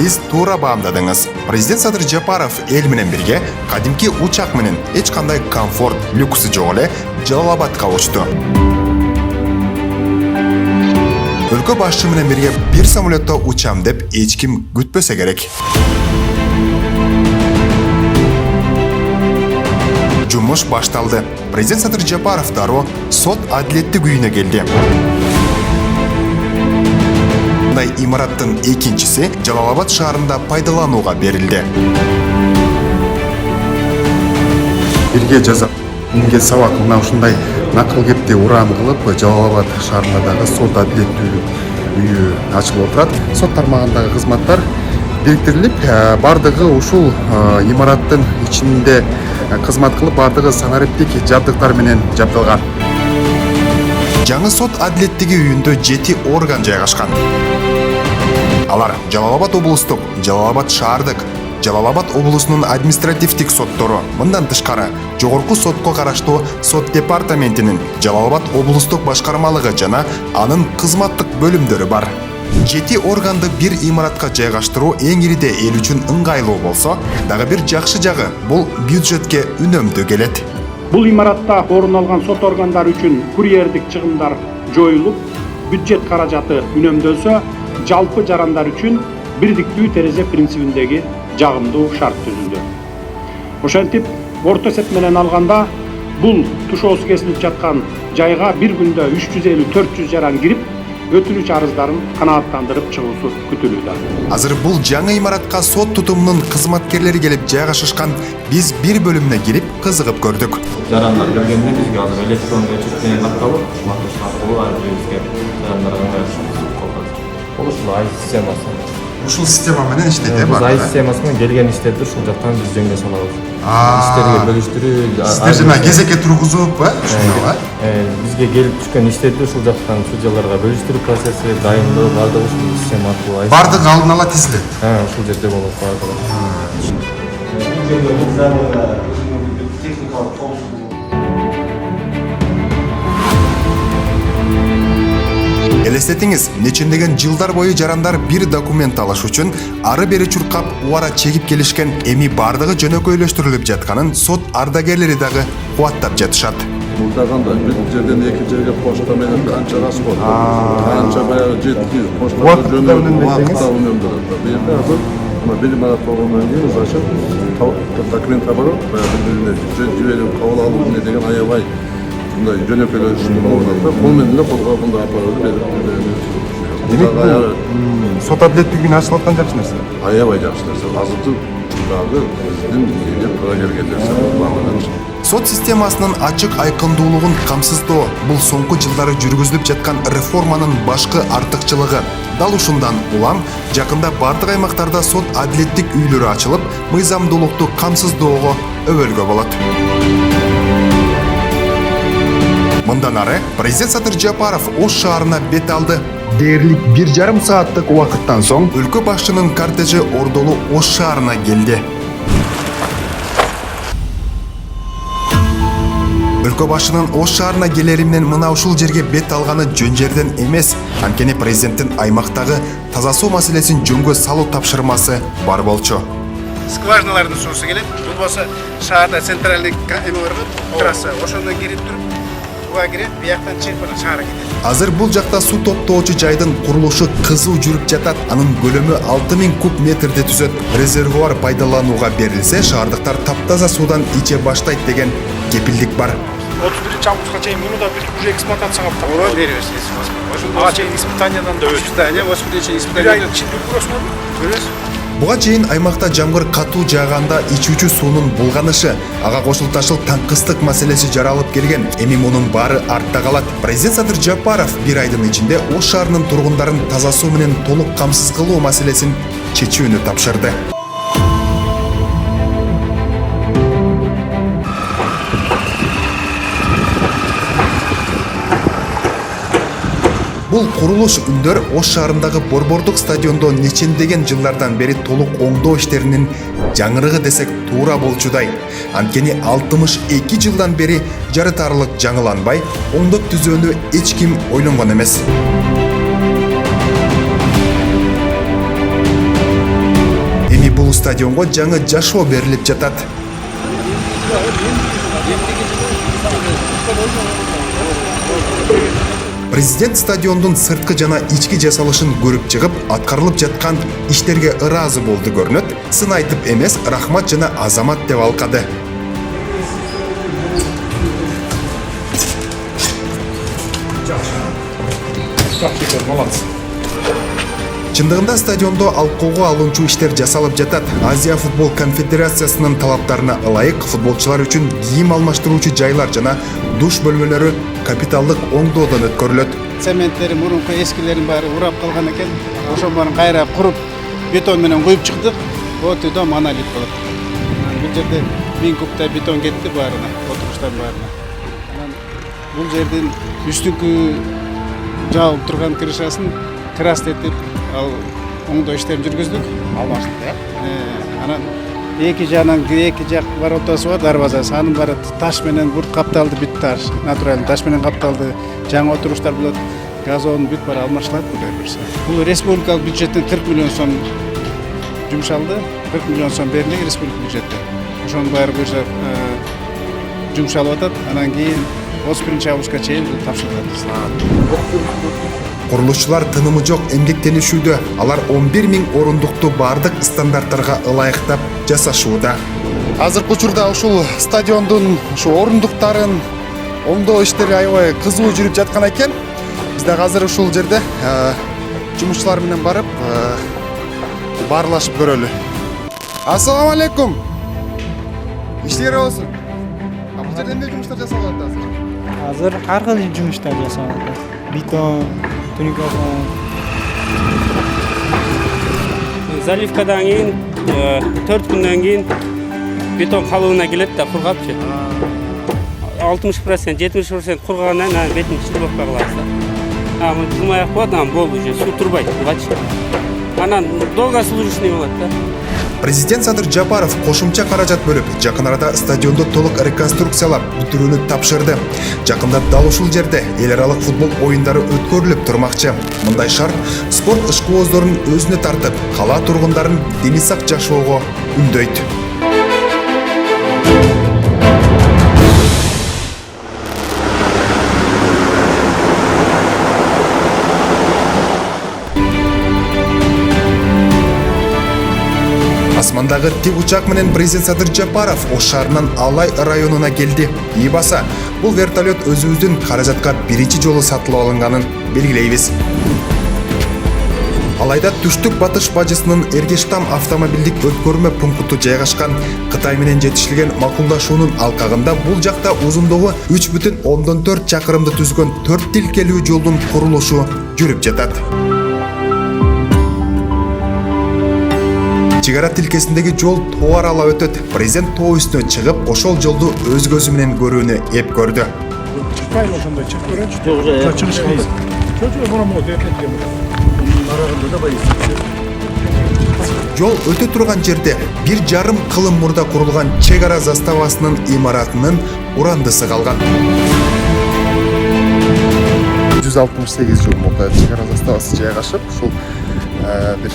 Сиз туура баамдадыңыз. Президент Садыр Жапаров эл менен бирге кадимки учак менен эч кандай комфорт, люксы жок эле Жалал-Абадка учту. Өлкө башчы менен бирге бир самолетто учам деп эч ким күтпөсө керек. Жумуш башталды. Президент Садыр Жапаров дароо сот адилеттик үйүнө келди. Мындай имараттын экинчиси Жалал-Абад шаарында пайдаланууга берилди. Бирге жазап, эмге сабак мына ушундай накыл кепти уран кылып Жалал-Абад шаарында дагы сот адилеттүүлүк үйү ачылып отурат. Сот тармагындагы кызматтар бириктирилип, бардыгы ушул имараттын ичинде кызмат кылып, бардыгы санариптик жабдыктар менен жабдылган. Жаңы сот адилеттиги үйүндө 7 орган жайгашкан. Алар Жалал-Абад облустук, Жалал-Абад шаардык, Жалал-Абад облусунун административдик соттору, мындан тышкары жогорку сотко караштуу сот департаментинин Жалал-Абад облустук башкармалыгы жана анын кызматтык бөлүмдөрү бар. 7 органды бир имаратка жайгаштыруу эң ириде эл үчүн ыңгайлуу болсо, дагы бир жакшы жагы бул бюджетке үнөмдүү келет. Бул имаратта орун алган сот органдары үчүн курьердик чыгымдар жоюлуп, бюджет каражаты үнөмдөлсө, жалпы жарандар үчүн бирдиктүү терезе принцибиндеги жагымдуу шарт түзүлдү. Ошентип, орто эсеп менен алганда, бул тушоосу кесилип жаткан жайга бир күндө 350-400 жаран кирип, өтүнүч арыздарын канааттандырып чыгуусу күтүлүүдө. Азыр бул жаңы имаратка сот тутумунун кызматкерлери келип жайгашышкан, биз бир бөлүмүнө кирип кызыгып көрдүк. Жарандар келгенде бизге азыр электрондук чип менен катталып, матуш аркылуу ар бирибизге жарандарга ушул ай системасы. Ушул система менен иштейт, Биз ай системасы менен келген иштерди ушул жактан биз жөнгө салабыз. Иштерге бөлүштүрүп, сиздер жана кезекке тургузуп, ушундайга? Бизге келип түшкөн иштерди ушул жактан судьяларга бөлүштүрүп, процесси дайындоо бардыгы ушул система аркылуу. Бардыгы алдын ала тизилет. Ушул жерде болот бардыгы. Элестетиңиз, нечендеген жылдар бою жарандар бир документ алыш үчүн ары бери чуркап, убара чегип келишкен, эми бардыгы жөнөкөйлөштүрүлүп жатканын сот ардагерлери дагы кубаттап жатышат. Муздаганда бир жерден эки жерге почта менен канча расход, канча баягы жетки почта жөнөтүп убакытта үнөмдөрөт. Бирде азыр бир имарат болгондон кийин ошо документ барып, баягы жиберип кабыл алуу эмне деген аябай мындай жөнөкөйлөшүп болот да, кол менен эле колго мындай апарып берип. Демек, сот адилеттик үйүнө ачылып аткан жакшы нерсе. Аябай жакшы нерсе. Азыркы дагы биздин элге туура келген нерсе. Сот системасынын ачык айкындуулугун камсыздоо бул соңку жылдары жүргүзүлүп жаткан реформанын башкы артыкчылыгы. Дал ушундан улам жакында бардык аймактарда сот адилеттик үйлөрү ачылып, мыйзамдуулукту камсыздоого өбөлгө болот. Мындан ары президент Садыр Жапаров Ош шаарына бет алды. Дээрлик 1,5 сааттык убакыттан соң өлкө башчынын кортежи ордолуу Ош шаарына келди. Өлкө башчынын Ош шаарына келери менен мына ушул жерге бет алганы жөн жерден эмес. Анткени президенттин аймактагы таза суу маселесин жөнгө салуу тапшырмасы бар болчу. Скважиналардын суусу келет. Болбосо шаарда центральный эме бар го, трасса, ошондон кирип туруп, буга кирип, бияктан чыгып анан шаарга кетет. Азыр бул жакта суу топтоочу жайдын курулушу кызуу жүрүп жатат. Анын көлөмү 6000 куб метрди түзөт. Резервуар пайдаланууга берилсе, шаардыктар таптаза суудан иче баштайт деген кепилдик бар. 31-августка чейин муну да биз уже эксплуатацияга Ооба, беребиз. Ага чейин испытаниядан да өтүп. Испытание, 80 испытание. Буга чейин аймакта жамгыр катуу жааганда ичүүчү суунун булганышы, ага кошулташыл таңкыстык маселеси жаралып келген. Эми мунун баары артта калат. Президент Садыр Жапаров бир айдын ичинде Ош шаарынын тургундарын таза суу менен толук камсыз кылуу маселесин чечүүнү тапшырды. Бул курулуш үндөр Ош шаарындагы Борбордук стадиондо нечендеген жылдардан бери толук оңдоо иштеринин жаңырыгы десек туура болчудай. Анткени 62 жылдан бери жарытарлык жаңыланбай, оңдоп түзөөнү эч ким ойлонгон эмес. бул стадионго жаңы жашоо берилип жатат. Президент стадиондун сырткы жана ички жасалышын көрүп чыгып, аткарылып жаткан иштерге ыраазы болду көрүнөт. Сын айтып эмес, рахмат жана азамат деп алкады. Чындыгында стадиондо алкоого алынчу иштер жасалып жатат. Азия футбол конфедерациясынын талаптарына ылайык футболчулар үчүн кийим алмаштыруучу жайлар жана душ бөлмөлөрү капиталдык оңдоодон өткөрүлөт. Цементтери мурунку эскилерин баары урап калган экен. Ошол баарын кайра куруп, бетон менен куюп чыктык. Вот үйдө монолит болот. Бул жерде 1000 кубтай бетон кетти баарына, отуруштан баарына. Анан бул жердин үстүнкү жаалып турган крышасын крастетип, ал оңдоо иштерин жүргүздүк. Алмаштык, анан эки жак воротасы бар, дарбазасы. Анын баары таш менен бурт капталды, бүт таш, натуралдуу таш менен капталды. Жаңы отуруштар болот. Газон бүт баары алмаштырылат буюрса. Бул республикалык бюджеттен 40 миллион сом жумшалды. 40 миллион сом берилди республика бюджеттен. Ошонун баары буюрса жумшалып атат. Анан кийин 31-августка чейин тапшырылат. Курулушчулар тынымы жок эмгектенишүүдө. Алар 11 000 орундукту бардык стандарттарга ылайыктап жасашууда. Азыркы учурда ушул стадиондун ушу орундуктарын оңдоо иштери аябай кызуу жүрүп жаткан экен. Биз дагы азыр ушул жерде жумушчулар менен барып баарлашып көрөлү. Ассаламу алейкум. Иштер болсун. Бул жерде эмне жумуштар жасалып атат азыр? Азыр ар кандай жумуштар жасалып атат. Бетон, туникафон. Заливкадан кийин 4 күндөн кийин бетон калыбына келет да кургапчы. 60%, 70% кургагандан анан бетин штробка кылабыз да. Аны жумай ак коет, анан болду уже суу турбайт, кылгачы. Анан долгосрочный болот да. Президент Садыр Жапаров кошумча каражат бөлүп, жакын арада стадионду толук реконструкциялап бүтүрүүнү тапшырды. Жакында дал ушул жерде эл аралык футбол оюндары өткөрүлүп турмакчы. Мындай шарт спорт ышкыбоздорун өзүнө тартып, кала тургундарын дени сак жашоого үндөйт. Асмандагы тик учак менен президент Садыр Жапаров Ош шаарынын Алай районуна келди. Ийбаса, бул вертолет өзүбүздүн каражатка биринчи жолу сатылып алынганын белгилейбиз. Алайда түштүк батыш бажысынын Эргештам автомобилдик өткөрмө пункту жайгашкан Кытай менен жетишилген макулдашуунун алкагында бул жакта узундугу 3,4 чакырымды түзгөн 4 тилкелүү жолдун курулушу жүрүп жатат. Чигара тилкесиндеги жол тоо аралап өтөт. Президент тоо үстүнө чыгып, ошол жолду өз көзү менен көрүүнү эп көрдү. Чыкпайбы ошондой, чыгып көрөчү. Жок, уже чыгыш кылды. Чөчө боромго эртең. Арагында да байсы. Жол өтө турган жерде 1,5 кылым мурда курулган чегара заставасынын имаратынын урандысы калган. 168 жыл мурда чегара заставасы жайгашып, ушул бир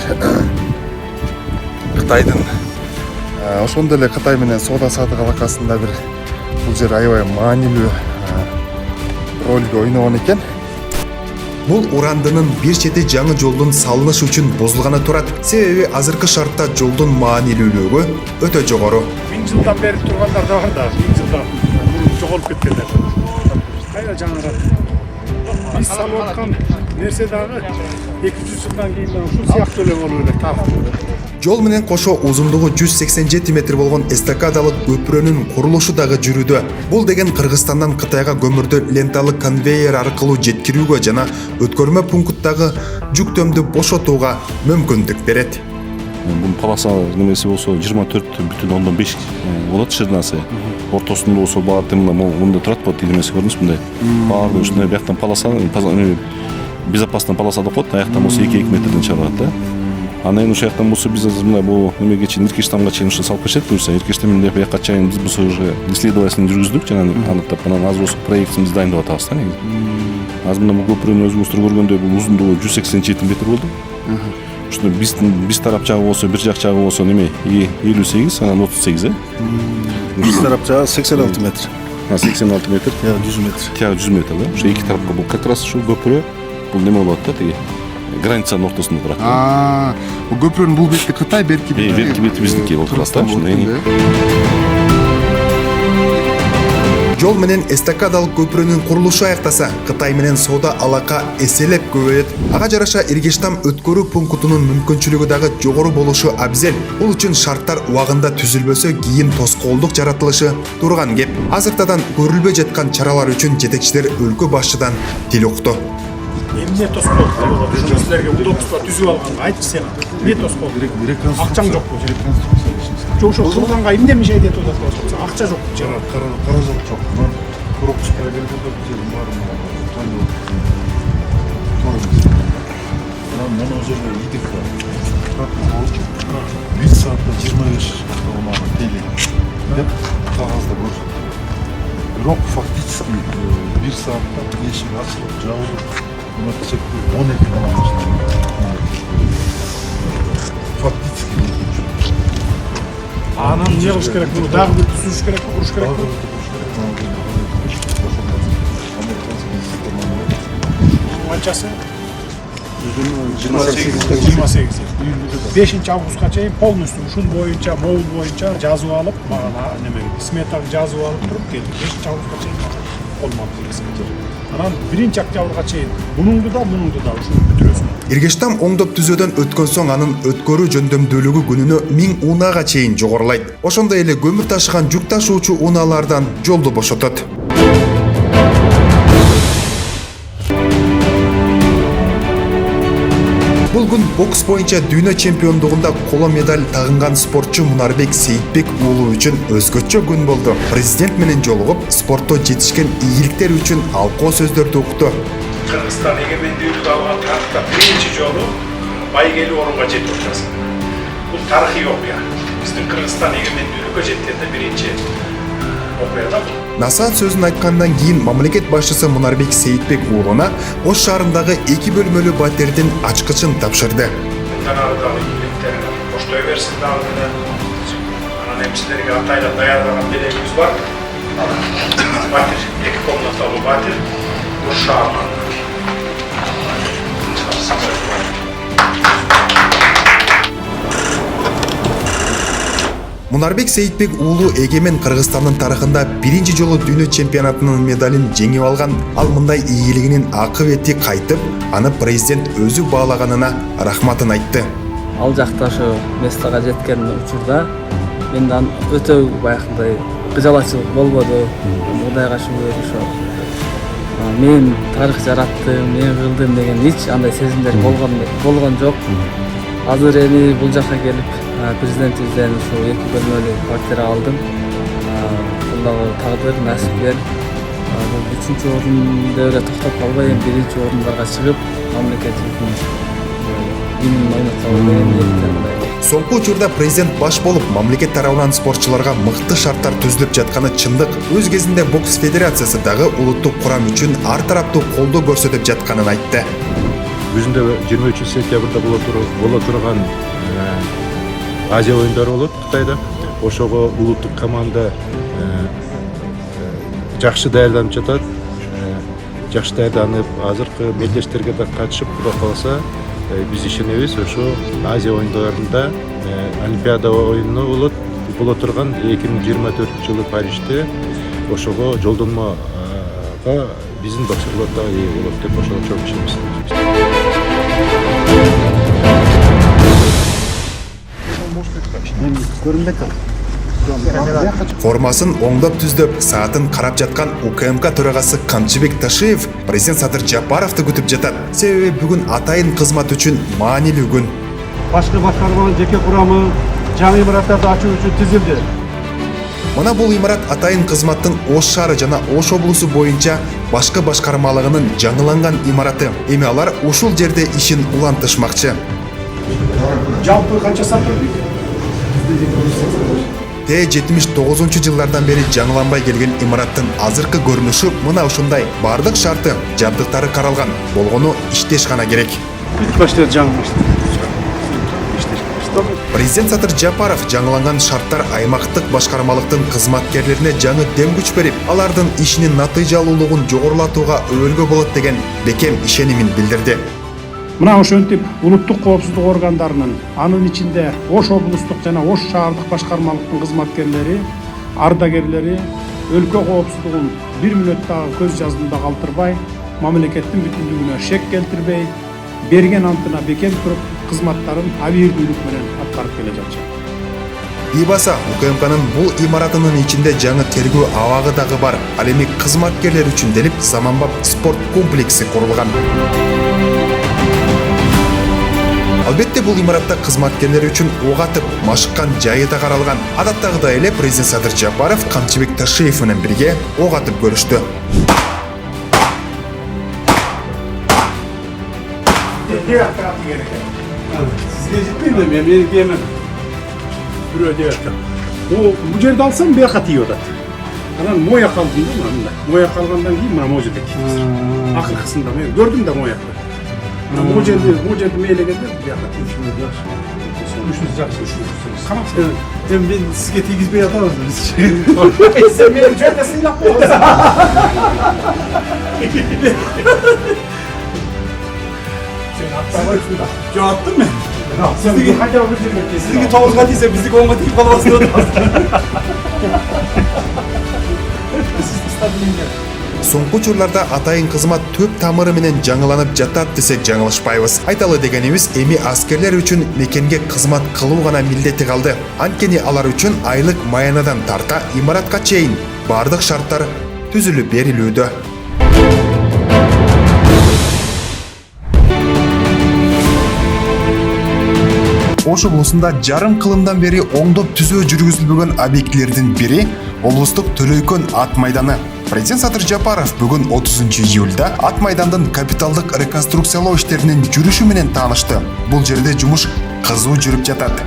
Кытайдын ошондой эле Кытай менен соода саттык алакасында бир бул жер аябай маанилүү ролду ойногон экен. Бул урандынын бир чети жаңы жолдун салынышы үчүн бузулганы турат. Себеби азыркы шартта жолдун маанилүүлүгү өтө жогору. 1000 жылдан бери тургандар да бар да, 1000 жылдан жоголуп кеткендер. Кайра жаңырат. Биз салып аткан нерсе дагы 200 жылдан кийин ушул сыяктуу эле болуп элек тарыхта. Жол менен кошо узундугу 187 метр болгон эстакадалык көпүрөнүн курулушу дагы жүрүүдө. Бул деген Кыргызстандан Кытайга көмүрдү ленталык конвейер аркылуу жеткирүүгө жана өткөрмө пункттагы жүктөмдү бошотууга мүмкүндүк берет. Бул полоса немеси болсо 24,5 болот ширинасы. Ортосунда болсо баары мында турат болот немеси көрдүңүзбү мындай. Баары ушундай бияктан полоса безопасный полоса деп коет, аяктан болсо 2 метрден чыгарат да. Анан ушул жактан болсо биз азыр мындай бул немеге чейин Иркештамга чейин ушул салып берсек буюрса, Иркештамден бияка чейин биз бул уже исследовательный жүргүздүк, жана аныктап анан азыр болсо проектибизди дайындап атабыз да негизи. Азыр мына бул көпүрөнү өзүңүздөр көргөндөй бул узундугу 187 метр болду. ушул биз тарап жагы болсо, бир жак жагы болсо неме 58, анан 38, Биз тарап жагы 86 метр. 86 метр. Тияғы 100 метр. Тияғы 100 метр, да? Ошо эки тарапка бул как раз ушул көпүрө бул неме болот да, тиги границанын ортосунда турат. Бул көпүрөнүн бул бети Кытай, берки бети биздики болуп турат да, ушундай. Жол менен эстакадалык көпүрөнүн курулушу аяктаса, Кытай менен соода алака эселеп көбөйөт. Ага жараша Иргештам өткөрүү пунктунун мүмкүнчүлүгү дагы жогору болушу абзел. Бул үчүн шарттар убагында түзүлбөсө, кийин тоскоолдук жаратылышы турган кеп. Азыртадан көрүлбөй жаткан чаралар үчүн жетекчилер өлкө башчыдан тил укту. Эмне тоскоолдук болуп атат? Силерге удобство түзүп алганга айтчы сен. Эмне тоскоолдук? Акчаң жокпу? Жок, ошо курганга эмне мешайт этип атат? Акча жок. Каражат жок. Пропускка келгенде биз баарын мына жерде идик бар. Bir saatte 25 olmalı değil. Hep kağızda var. Yok faktiski bir saatte yeşil açılıp cavırıp buna çekti 12 falan başladı. Faktiski. Анан эмне кылыш керек? Муну дагы бир түзүш керекпи, куруш керекпи? Канчасы? 28. 5 августка чейин полностью ушун боюнча, моул боюнча жазып алып, мага неме сметаны жазып алып туруп келди. 5 августка чейин колмон келесиң. Анан 1 октябрга чейин мунуңду да ушуну бүтүрөсүң. Иргештам оңдоп түзөөдөн өткөн соң анын өткөрүү жөндөмдүүлүгү күнүнө 1000 унаага чейин жогорулайт. Ошондой эле көмүр ташыган жүк ташуучу унаалардан жолду бошотот. Бул күн бокс боюнча дүйнө чемпиондугунда коло медаль тагынган спортчу Мунарбек Сейитбек уулу үчүн өзгөчө күн болду. Президент менен жолугуп, спортто жетишкен ийгиликтер үчүн алкоо сөздөрдү укту. Кыргызстан эгемендүүлүк алган тарыхта биринчи жолу байгелүү орунга жетип атасың. Бул тарыхый окуя. Биздин Кыргызстан эгемендүүлүккө жеткенде биринчи окуя да. Насаат сөзүн айткандан кийин мамлекет башчысы Мунарбек Сейитбек уулуна Ош шаарындагы 2 бөлмөлүү батирдин ачкычын тапшырды. Канадагы ийгиликтерин коштой берсин дагы. Анан эмчилерге атайлап даярдаган белегибиз бар. Батир 2 комнаталуу батир Ош шаарынан. Мунарбек Сейитбек уулу эгемен Кыргызстандын тарыхында биринчи жолу дүйнө чемпионатынын медалин жеңип алган. Ал мындай ийгилигинин акыбети кайтып, аны президент өзү баалаганына рахматын айтты. Ал жакта ошо местага жеткен учурда менен өтө баягындай кыжалачылык болбоду. Кудайга шүгүр ошо. Мен тарых жараттым, мен кылдым деген эч андай сезимдер болгон жок. Азыр эми бул жакка келип президентибизден ушу 2 бөлмөлүү квартира алдым. Бул дагы тагдыр, насипбер. Бул 3-чү орунда эле токтоп калбай, 1-чи орундарга чыгып, мамлекеттиктин гимнин ойнотсо деген. Соңку учурда президент баш болуп, мамлекет тарабынан спортчуларга мыкты шарттар түзүлүп жатканы чындык. Өз кезинде бокс федерациясы дагы улуттук курам үчүн ар тараптуу колдоо көрсөтүп жатканын айтты. Өзүндө 23 сентябрда боло турган Азия оюндары болот Кытайда. Ошого улуттук команда жакшы даярданып жатат. Жакшы даярданып, азыркы мелдештерге да катышып, Кудай кааласа, биз ишенебиз, ошо Азия оюндарында Олимпиада оюну боло турган 2024-жылы Парижде ошого жолдонмага биздин боксерлор да ээ болот деп ошого чоң ишенебиз. Формасын оңдоп түздөп, саатын карап жаткан УКМК төрагасы Камчыбек Ташиев президент Садыр Жапаровду күтүп жатат. Себеби бүгүн атайын кызмат үчүн маанилүү күн. Башкы башкарманын жеке курамы жаңы имараттарды ачуу үчүн тизилди. Мына бул имарат атайын кызматтын Ош шаары жана Ош облусу боюнча башкы башкармалыгынын жаңыланган имараты. Эми алар ушул жерде ишин улантышмакчы. Жалпы канча саты? 79-жылдардан бери жаңыланбай келген имараттын азыркы көрүнүшү мына ушундай. Бардык шарты, жабдыктары каралган. Болгону иштеш гана керек. Бүт баштады жаңы баштады. Президент Садыр Жапаров жаңыланган шарттар аймактык башкармалыктын кызматкерлерине жаңы дем күч берип, алардын ишинин натыйжалуулугун жогорулатууга өбөлгө болот деген бекем ишенимин билдирди. Мына ошентип улуттук коопсуздук органдарынын, анын ичинде Ош облустук жана Ош шаардык башкармалыктын кызматкерлери, ардагерлери өлкө коопсуздугун бир мүнөт дагы көз жаздымда калтырбай, мамлекеттин бүтүндүгүнө шек келтирбей, берген антына бекем туруп, кызматтарын абийирдүүлүк менен аткарып келе жатышат. Ибаса УКМКнын бул имаратынын ичинде жаңы тергөө абагы дагы бар. Ал эми кызматкерлер үчүн делип заманбап спорт комплекси курулган. Албетте бул имаратта кызматкерлер үчүн ок атып, машыккан жайы да каралган. Адаттагыдай эле президент Садыр Жапаров Камчыбек Ташиев менен бирге ок атып көрүштү. Сизге жетпейби? Меники эми бирөө деп атат. Бул жерди алсам бияка тийип атат. Анан моя калды дейт мындай. Моя калгандан кийин мына могу жерде тийип. Акыркысында мен көрдүм да моякты. Могу жерди мээлегенде бияка тийип. Үшүнүз жакшы, үшүнүз. Караңыз. Эми мен сизге тийгизбей атабыз биз. Сен мени жөндөй сыйлап коесуң. Жо аттым мен. Сиздики 9га тийсе биздики 10га тийип калбасын деп атабыз. Соңку учурларда атайын кызмат төп тамыры менен жаңыланып жатат десек жаңылышпайбыз. Айталы дегенибиз эми аскерлер үчүн мекенге кызмат кылуу гана милдети калды. Анткени алар үчүн айлык маянадан тарта имаратка чейин бардык шарттар түзүлүп берилүүдө. Ош облусунда жарым кылымдан бери оңдоп түзөө жүргүзүлбөгөн объектилердин бири облустук Төлөйкөн ат майданы. Президент Садыр Жапаров бүгүн 30 июлда ат майдандын капиталдык реконструкциялоо иштеринин жүрүшү менен таанышты. Бул жерде жумуш кызуу жүрүп жатат.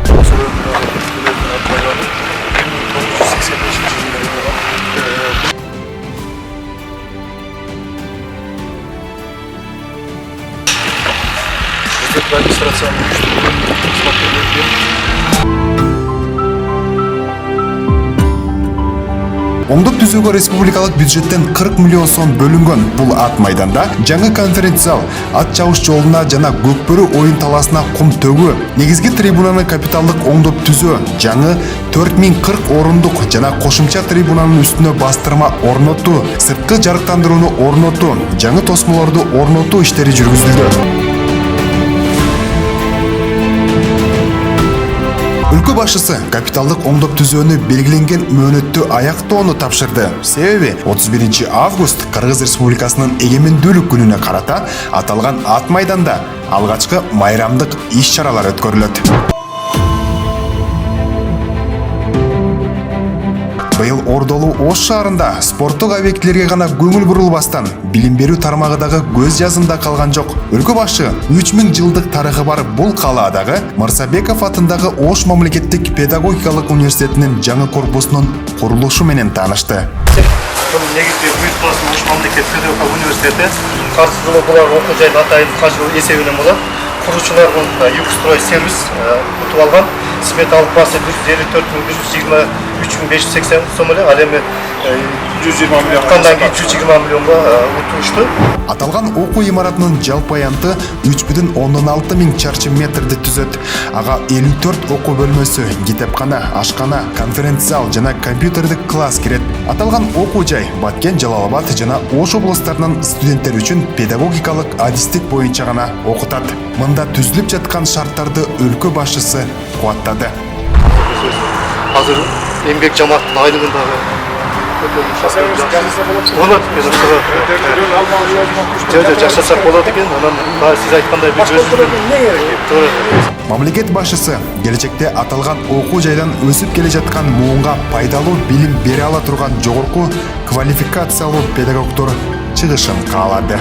Оңдоп түзүүгө республикалык бюджеттен 40 миллион сом бөлүнгөн. Бул ат майданда жаңы конференц-зал, ат чабыш жолуна жана көкбөрү оюн таласына кум төгүү, негизги трибунаны капиталдык оңдоп түзөө, жаңы 4040 орундук жана кошумча трибунанын үстүнө бастырма орнотуу, сырткы жарыктандырууну орнотуу, жаңы тосмолорду орнотуу иштери жүргүзүлдү. Өлкө башчысы капиталдык оңдоп түзөөнү белгиленген мөөнөттө аяктоону тапшырды. Себеби 31 август Кыргыз Республикасынын эгемендүүлүк күнүнө карата аталган ат майданда алгачкы майрамдык иш-чаралар өткөрүлөт. Быйыл Ордолуу Ош шаарында спорттук объектилерге гана көңүл бурулбастан билим берүү тармагы дагы көз жазында калган жок. Өлкө башчы 3000 жылдык тарыхы бар бул калаадагы Мырзабеков атындагы Ош мамлекеттик педагогикалык университетинин жаңы корпусунун курулушу менен таанышты. Негизги Büyük Oş мамлекеттик педагогикалык университети каржылоо булар окуу жайдын атайын каржылоо эсебинен болот. Курушчулардын Югстрой сервис утуп алган. Сметалык басы 154.123.580 сом эле, ал эми 120 миллион кандан кийин 120 миллионго утушту. Аталган окуу имаратынын жалпы аянты 3,6 миң чарчы метрди түзөт. Ага 54 окуу бөлмөсү, китепкана, ашкана, конференц-зал жана компьютердик класс кирет. Аталган окуу жай Баткен, Жалал-Абад жана Ош облустарынын студенттер үчүн педагогикалык адистик боюнча гана окутат. Мында түзүлүп жаткан шарттарды өлкө башчысы кубаттады. Азыр эмгек жамааттын айлыгын дагы жашасак болот экен. Анан сиз айткандай биз Мамлекет башчысы келечекте аталган окуу жайдан өсүп келе жаткан муунга пайдалуу билим бере ала турган жогорку квалификациялуу педагогдор чыгышын каалады.